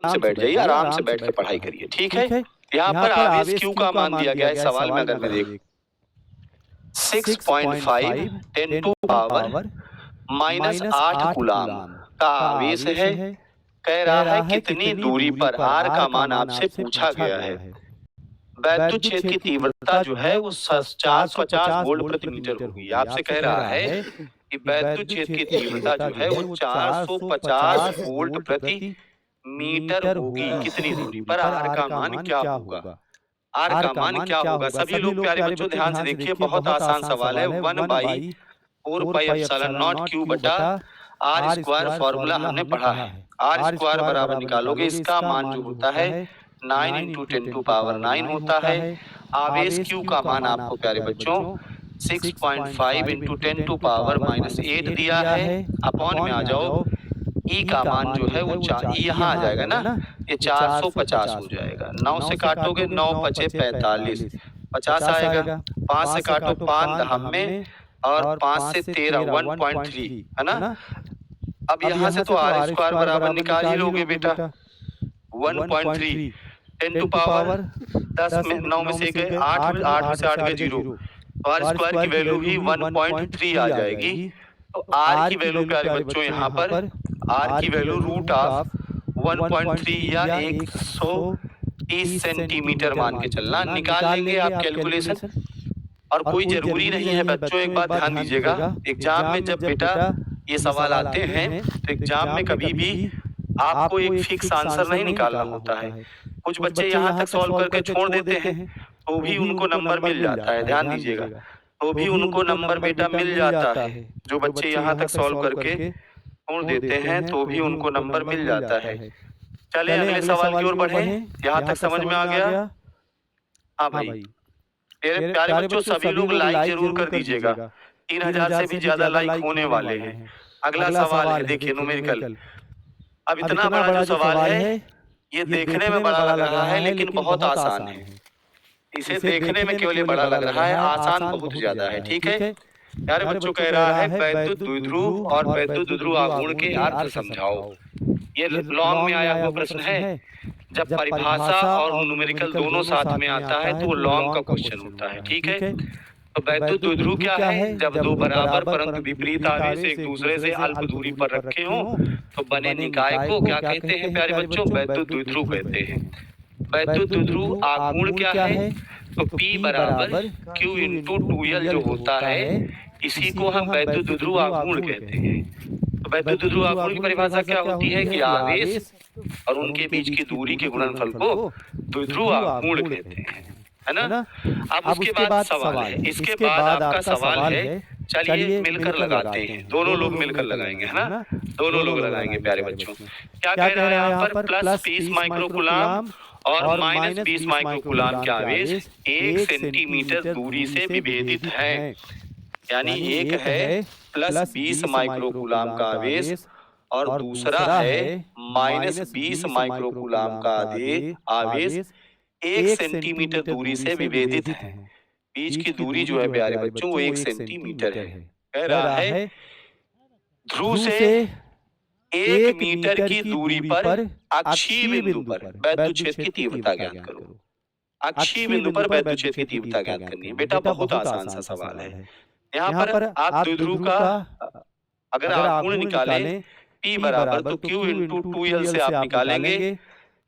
से बैठ जाइए, आराम से बैठ के पढ़ाई करिए, ठीक है। यहाँ पर आवेश क्यू का मान दिया गया है सवाल में, अगर मैं देख 6.5 10 टू पावर -8 कूलाम का आवेश है। कह रहा है कितनी दूरी पर, आर का मान आपसे पूछा गया है। वैद्युत क्षेत्र की तीव्रता जो है वो 450 वोल्ट प्रति मीटर होगी। आपसे कह रहा है कि वैद्युत क्षेत्र की तीव्रता जो है वो 450 वोल्ट प्रति मीटर होगी कितनी दूरी पर। आर का मान क्या होगा, आर का मान क्या होगा। सभी लोग प्यारे बच्चों ध्यान से देखिए, बहुत आसान सवाल है। 1/4πε0 क्यू बटा आर स्क्वायर फॉर्मूला हमने पढ़ा है। आर स्क्वायर बराबर निकालोगे, इसका मान जो होता है 9 × 10⁹ होता है। आवेश क्यू का मान आपको प्यारे बच्चों 6.5 × 10⁻⁸ दिया है। अपॉन में आ जाओ, ई का मान जो है वो यहाँ आ जाएगा ना, ये 450 हो जाएगा। 9 से काटोगे 9 × 5 = 45, 50 आएगा। 5 से काटो 5 दहम में, और 5 से 13 1.3 है ना। अब यहाँ से तो आर स्क्वायर बराबर निकाल ही लोगे बेटा। 1.3 10 टू पावर 10 में 9 में से 8 8 में से 8 गए 0, तो आर स्क्वायर की वैल्यू ही 1.3 आ जाएगी। तो आर की वैल्यू प्यारे बच्चों यहाँ पर आर की वैल्यू √1.3 या 130 सेंटीमीटर मान के चलना। निकाल लेंगे आप कैलकुलेशन, और कोई जरूरी नहीं है बच्चों। एक बात ध्यान दीजिएगा, एग्जाम में जब बेटा ये सवाल आते हैं तो एग्जाम में कभी भी आपको एक फिक्स आंसर नहीं निकालना होता है। कुछ बच्चे यहाँ तक सॉल्व करके छोड़ देते हैं तो भी उनको नंबर मिल जाता है। ध्यान दीजिएगा, तो भी उनको नंबर बेटा मिल जाता है। जो बच्चे यहाँ तक सॉल्व करके छोड़ देते हैं तो भी उनको नंबर मिल जाता है। चले अगले सवाल की ओर बढ़े। यहाँ तक समझ में आ गया? हाँ भाई, मेरे प्यारे बच्चों सभी लोग लाइक जरूर कर दीजिएगा। 3000 से भी ज्यादा लाइक होने वाले हैं। अगला सवाल है, देखिए न्यूमेरिकल। अब इतना बड़ा जो सवाल है ये देखने में बड़ा लग रहा है लेकिन बहुत आसान है। इसे देखने में केवल बड़ा लग रहा है, आसान बहुत ज्यादा है। ठीक है प्यारे बच्चों, कह रहा है वैद्युत द्विध्रुव और वैद्युत द्विध्रुव आघूर्ण के अर्थ समझाओ। ये लॉन्ग में आया हुआ प्रश्न है। जब परिभाषा और न्यूमेरिकल दोनों साथ में आता है तो वो लॉन्ग का क्वेश्चन होता है। ठीक है, तो वैद्युत द्विध्रुव क्या है? जब दो बराबर परंतु विपरीत आवेश एक दूसरे से अल्प दूरी पर रखे हों तो बने निकाय को क्या कहते हैं प्यारे बच्चों? वैद्युत द्विध्रुव कहते हैं। वैद्युत द्विध्रुव आघूर्ण क्या है? तो P बराबर Q × 2L जो होता है, इसी को हम वैद्युत द्विध्रुव आघूर्ण कहते हैं। तो वैद्युत द्विध्रुव आघूर्ण की परिभाषा क्या होती है कि आवेश और उनके बीच की दूरी के गुणनफल को द्विध्रुव आघूर्ण कहते हैं, है ना। अब उसके बाद सवाल है, इसके बाद आपका सवाल है, चलिए मिलकर लगाते हैं। दोनों लोग मिलकर लगाएंगे, है ना, दोनों लोग लगाएंगे प्यारे बच्चों। क्या कह रहा है यहाँ पर? +20 माइक्रोकूलाम और -20 माइक्रोकूलाम के आवेश 1 सेंटीमीटर दूरी से विभेदित है। यानी एक है +20 माइक्रोकूलाम का आवेश और दूसरा है -20 माइक्रोकूलाम का आवेश 1 सेंटीमीटर दूरी से विभेदित है। बीच की दूरी जो है प्यारे बच्चों वो 1 सेंटीमीटर है। कह रहा है ध्रुव से 1 मीटर की दूरी पर अक्षीय बिंदु पर वैद्युत क्षेत्र की तीव्रता ज्ञात करो। अक्षीय बिंदु पर वैद्युत क्षेत्र की तीव्रता ज्ञात करनी है। बेटा बहुत आसान सा सवाल है। यहाँ पर आप द्विध्रुव का अगर आघूर्ण निकाले P बराबर तो Q × 2L से आप निकालेंगे।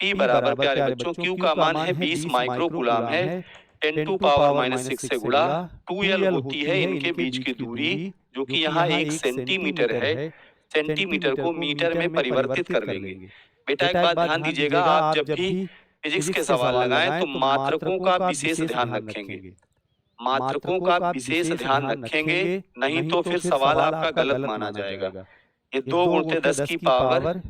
P बराबर प्यारे बच्चों Q का मान है 20 माइक्रोकूलाम है, 10⁻⁻⁶ से गुणा 2L होती है इनके बीच की दूरी, जो कि यहाँ 1 सेंटीमीटर है। सेंटीमीटर को मीटर में परिवर्तित कर लेंगे। बेटा एक बात ध्यान दीजिएगा, आप जब भी फिजिक्स के सवाल लगाएं तो मात्रकों का विशेष ध्यान रखेंगे। मात्रकों का विशेष ध्यान रखेंगे, नहीं तो फिर सवाल आपका गलत माना जाएगा। ये 2 × 10 की पावर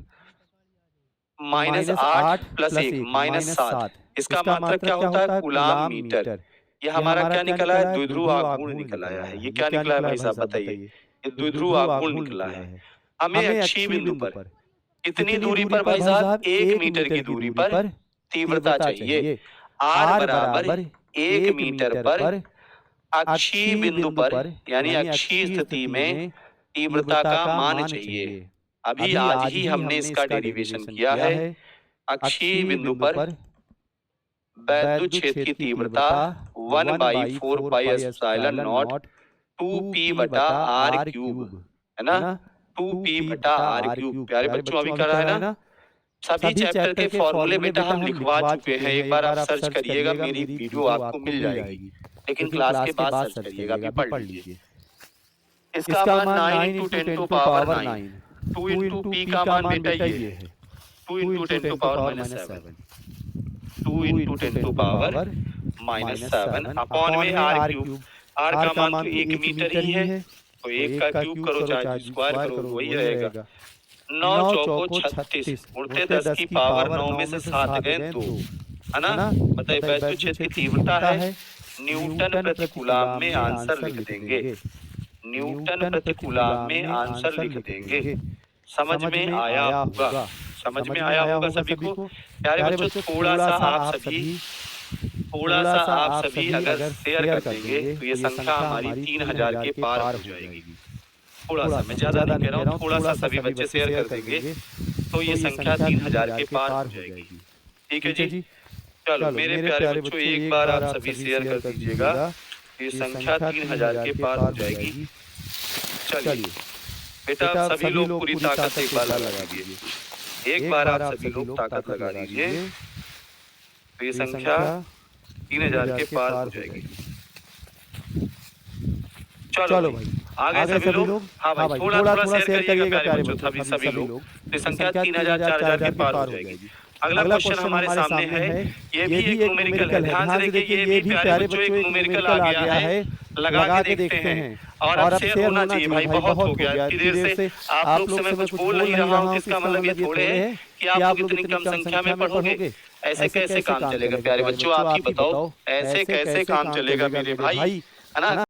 -8 + 1 -7, इसका मात्रक क्या होता है? Coulomb metre. ये हमारा क्या निकला है? द्विध्रुव आघूर्ण निकल आया है। ये क्या निकला है भाई साहब बताइए? ये द्विध्रुव आघूर्ण निकला है। हमें अक्षीय बिंदु पर कितनी दूरी पर भाई साहब? 1 मीटर की दूरी पर तीव्रता चाहिए। R बराबर 1 मीटर पर अक्षीय बिंदु पर यानी अक्षीय स्थिति में तीव्रता का मान चाहिए। अभी आज ही हमने इसका डेरिवेशन किया है। अक्षीय बिंदु पर वैद्युत क्षेत्र की तीव्रता 1/4 पाई एप्सिलॉन नॉट 2p बटा r क्यूब, है ना, 2p बटा r क्यूब। प्यारे बच्चों अभी करा है ना, सभी चैप्टर के फॉर्मूले बेटा हम लिखवा चुके हैं, एक बार आप सर्च करिएगा, मेरी वीडियो आपको मिल जाएगी, लेकिन क्लास के बाद सर्च करिएगा, अभी पढ़ लीजिए। इसका मान 9 × 10 टू पावर 9, 2 × p का मान बेटा ये है 2 × 10 to power -7, 2 × 10 to power -7 upon में r क्यूब। r का मान तो 1 मीटर ही है, तो 1 का क्यूब करो चाहे स्क्वायर करो वही रहेगा। 9 चौको 36, उड़ते 10 की पावर 9 में से 7 गए 2, है ना। बताइए वैद्युत क्षेत्र की तीव्रता है न्यूटन प्रति कूलम में, आंसर लिख देंगे, न्यूटन प्रति कूलम में आंसर लिख देंगे। समझ में आया होगा, समझ में आया होगा सभी को। प्यारे बच्चों थोड़ा सा आप सभी अगर शेयर कर देंगे तो ये संख्या हमारी 3000 के पार हो जाएगी। थोड़ा सा, मैं ज्यादा नहीं कह रहा हूँ, थोड़ा सा सभी बच्चे शेयर कर देंगे तो ये संख्या 3000 के पार हो जाएगी। ठीक है जी, चलो मेरे प्यारे बच्चों एक बार आप सभी शेयर कर दीजिएगा, ये संख्या 3000 के पार हो जाएगी। चलिए बेटा सभी लोग पूरी ताकत एक बार लगा दीजिए, एक बार आप सभी लोग ताकत लगा दीजिए, तो ये संख्या 3000 के पार हो जाएगी। चलो भाई आगे सभी लोग, हाँ भाई थोड़ा थोड़ा शेयर करिएगा प्यारे बच्चों सभी लोग, तो संख्या 3000 4000 के पार हो जाएगी। अगला क्वेश्चन हमारे सामने है, ये भी एक न्यूमेरिकल है, ध्यान से देखिए, ये भी प्यारे बच्चों एक न्यूमेरिकल आ गया है, लगा के देखते हैं। और अब शेयर होना चाहिए भाई, बहुत हो गया इतनी देर से आप लोग से मैं कुछ बोल नहीं रहा हूँ, इसका मतलब ये थोड़े है कि आप लोग इतनी कम संख्या में पढ़ोगे, ऐसे कैसे काम चलेगा प्यारे बच्चों, आप ही बताओ ऐसे कैसे काम चलेगा मेरे भाई, है ना।